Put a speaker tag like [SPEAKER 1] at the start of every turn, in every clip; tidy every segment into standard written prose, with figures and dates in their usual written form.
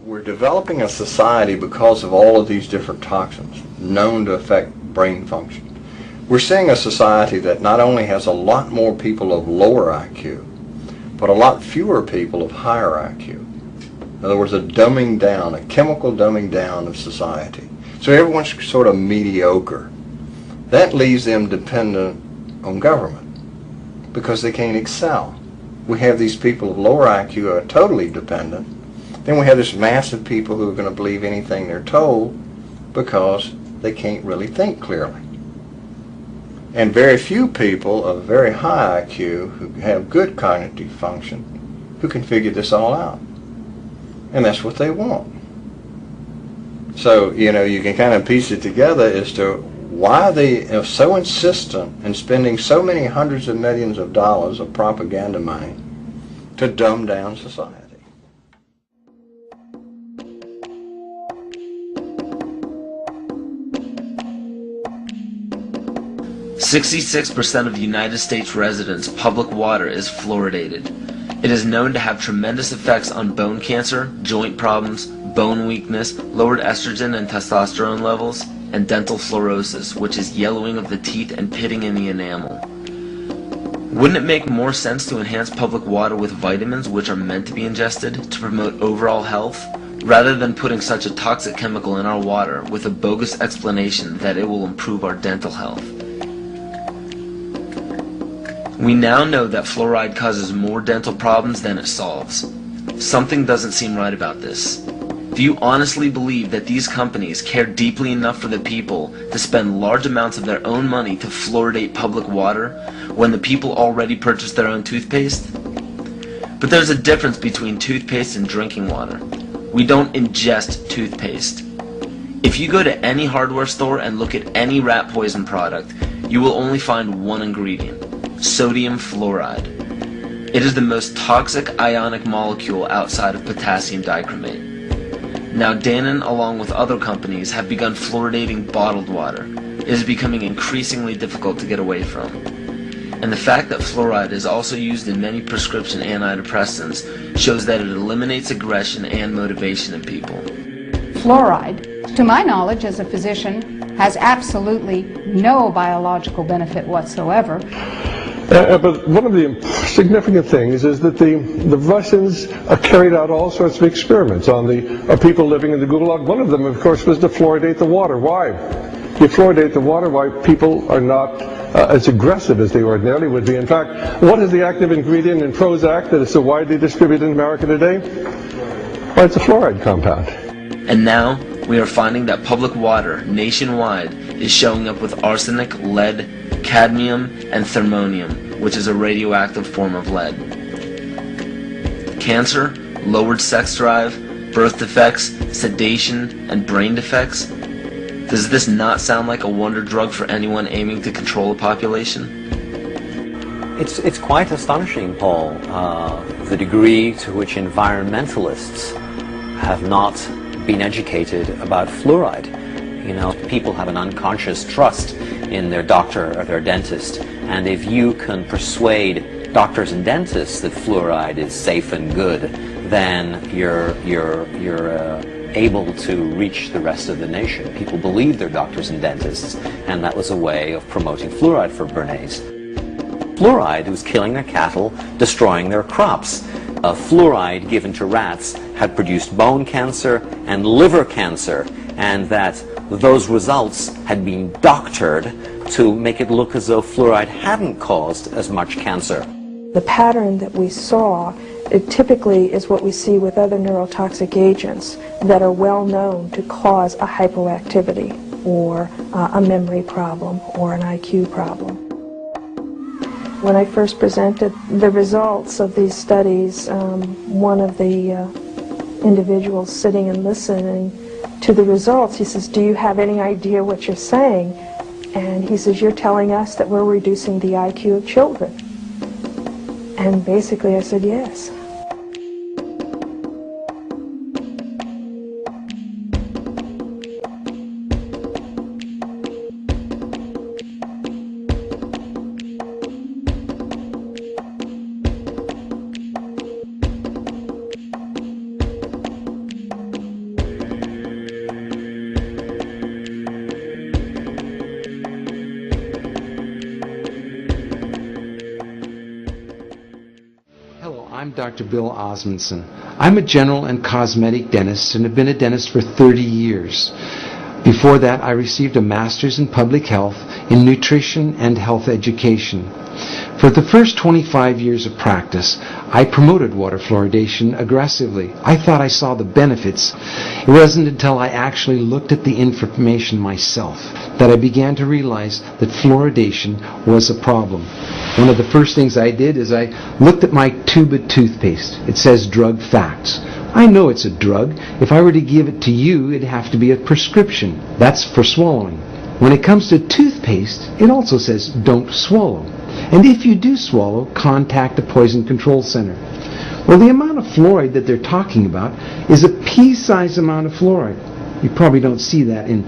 [SPEAKER 1] We're developing a society because of all of these different toxins known to affect brain function. We're seeing a society that not only has a lot more people of lower IQ, but a lot fewer people of higher IQ. In other words, a dumbing down, a chemical dumbing down of society. So everyone's sort of mediocre. That leaves them dependent on government because they can't excel. We have these people of lower IQ who are totally dependent. Then we have this mass of people who are going to believe anything they're told because they can't really think clearly. And very few people of very high IQ who have good cognitive function who can figure this all out. And that's what they want. So, you know, you can kind of piece it together as to why they are so insistent in spending so many hundreds of millions of dollars of propaganda money to dumb down society.
[SPEAKER 2] 66% of United States residents' public water is fluoridated. It is known to have tremendous effects on bone cancer, joint problems, bone weakness, lowered estrogen and testosterone levels, and dental fluorosis, which is yellowing of the teeth and pitting in the enamel. Wouldn't it make more sense to enhance public water with vitamins which are meant to be ingested to promote overall health, rather than putting such a toxic chemical in our water with a bogus explanation that it will improve our dental health? We now know that fluoride causes more dental problems than it solves. Something doesn't seem right about this. Do you honestly believe that these companies care deeply enough for the people to spend large amounts of their own money to fluoridate public water when the people already purchase their own toothpaste? But there's a difference between toothpaste and drinking water. We don't ingest toothpaste. If you go to any hardware store and look at any rat poison product, you will only find one ingredient: sodium fluoride. It is the most toxic ionic molecule outside of potassium dichromate. Now Dannon, along with other companies, have begun fluoridating bottled water. It is becoming increasingly difficult to get away from. And the fact that fluoride is also used in many prescription antidepressants shows that it eliminates aggression and motivation in people.
[SPEAKER 3] Fluoride, to my knowledge as a physician, has absolutely no biological benefit whatsoever.
[SPEAKER 4] But one of the significant things is that the Russians carried out all sorts of experiments on the people living in the Gulag. One of them, of course, was to fluoridate the water. Why? You fluoridate the water, why people are not as aggressive as they ordinarily would be. In fact, what is the active ingredient in Prozac that is so widely distributed in America today? Well, it's a fluoride compound.
[SPEAKER 2] And now we are finding that public water nationwide is showing up with arsenic, lead, cadmium, and thermonium, which is a radioactive form of lead. Cancer, lowered sex drive, birth defects, sedation, and brain defects. Does this not sound like a wonder drug for anyone aiming to control a population?
[SPEAKER 5] It's quite astonishing, Paul, the degree to which environmentalists have not been educated about fluoride. You know, people have an unconscious trust in their doctor or their dentist, and if you can persuade doctors and dentists that fluoride is safe and good, then you're able to reach the rest of the nation. People believe their doctors and dentists, and that was a way of promoting fluoride for Bernays. Fluoride was killing their cattle, destroying their crops. Fluoride given to rats had produced bone cancer and liver cancer, and that those results had been doctored to make it look as though fluoride hadn't caused as much cancer.
[SPEAKER 6] The pattern that we saw, it typically is what we see with other neurotoxic agents that are well known to cause a hypoactivity or a memory problem or an IQ problem. When I first presented the results of these studies, one of the individuals sitting and listening to the results, he says, "Do you have any idea what you're saying?" And he says, "You're telling us that we're reducing the IQ of children." And basically I said, yes.
[SPEAKER 7] I'm Dr. Bill Osmondson. I'm a general and cosmetic dentist and have been a dentist for 30 years. Before that, I received a master's in public health in nutrition and health education. For the first 25 years of practice, I promoted water fluoridation aggressively. I thought I saw the benefits. It wasn't until I actually looked at the information myself that I began to realize that fluoridation was a problem. One of the first things I did is I looked at my tube of toothpaste. It says drug facts. I know it's a drug. If I were to give it to you, it'd have to be a prescription. That's for swallowing. When it comes to toothpaste, it also says don't swallow. And if you do swallow, contact a poison control center. Well, the amount of fluoride that they're talking about is a pea-sized amount of fluoride. You probably don't see that in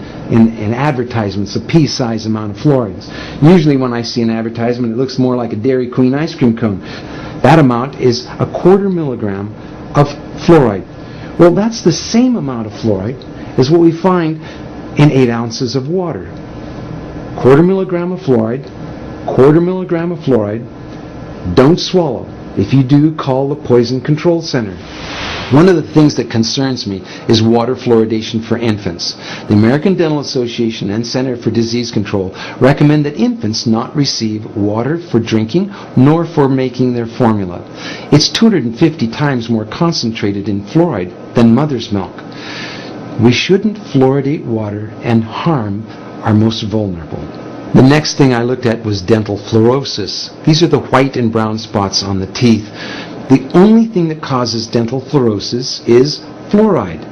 [SPEAKER 7] advertisements, a pea-sized amount of fluoride. Usually when I see an advertisement, it looks more like a Dairy Queen ice cream cone. That amount is a 1/4 milligram of fluoride. Well, that's the same amount of fluoride as what we find in 8 ounces of water. 1/4 milligram of fluoride, 1/4 milligram of fluoride. Don't swallow. If you do, call the Poison Control Center. One of the things that concerns me is water fluoridation for infants. The American Dental Association and Center for Disease Control recommend that infants not receive water for drinking nor for making their formula. It's 250 times more concentrated in fluoride than mother's milk. We shouldn't fluoridate water and harm our most vulnerable. The next thing I looked at was dental fluorosis. These are the white and brown spots on the teeth. The only thing that causes dental fluorosis is fluoride.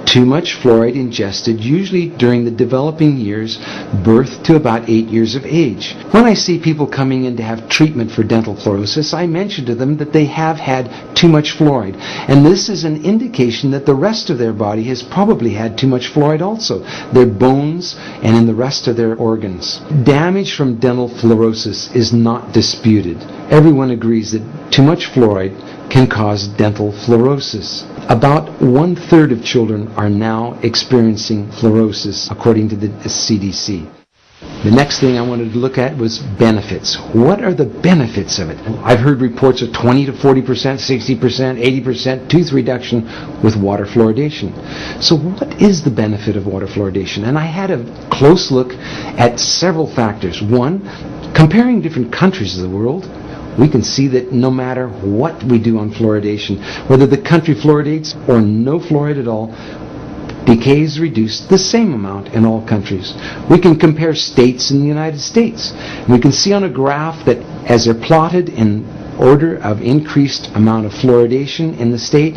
[SPEAKER 7] Too much fluoride ingested, usually during the developing years, birth to about 8 years of age. When I see people coming in to have treatment for dental fluorosis, I mention to them that they have had too much fluoride. And this is an indication that the rest of their body has probably had too much fluoride also, their bones and in the rest of their organs. Damage from dental fluorosis is not disputed. Everyone agrees that too much fluoride can cause dental fluorosis. About 1/3 of children are now experiencing fluorosis, according to the CDC. The next thing I wanted to look at was benefits. What are the benefits of it? I've heard reports of 20 to 40%, 60%, 80% tooth reduction with water fluoridation. So what is the benefit of water fluoridation? And I had a close look at several factors. One, comparing different countries of the world, we can see that no matter what we do on fluoridation, whether the country fluoridates or no fluoride at all, decay is reduced the same amount in all countries. We can compare states in the United States. We can see on a graph that as they're plotted in order of increased amount of fluoridation in the state,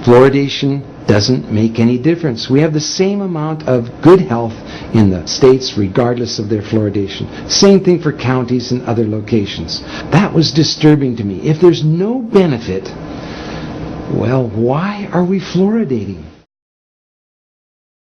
[SPEAKER 7] fluoridation doesn't make any difference. We have the same amount of good health in the states regardless of their fluoridation. Same thing for counties and other locations. That was disturbing to me. If there's no benefit, well, why are we fluoridating?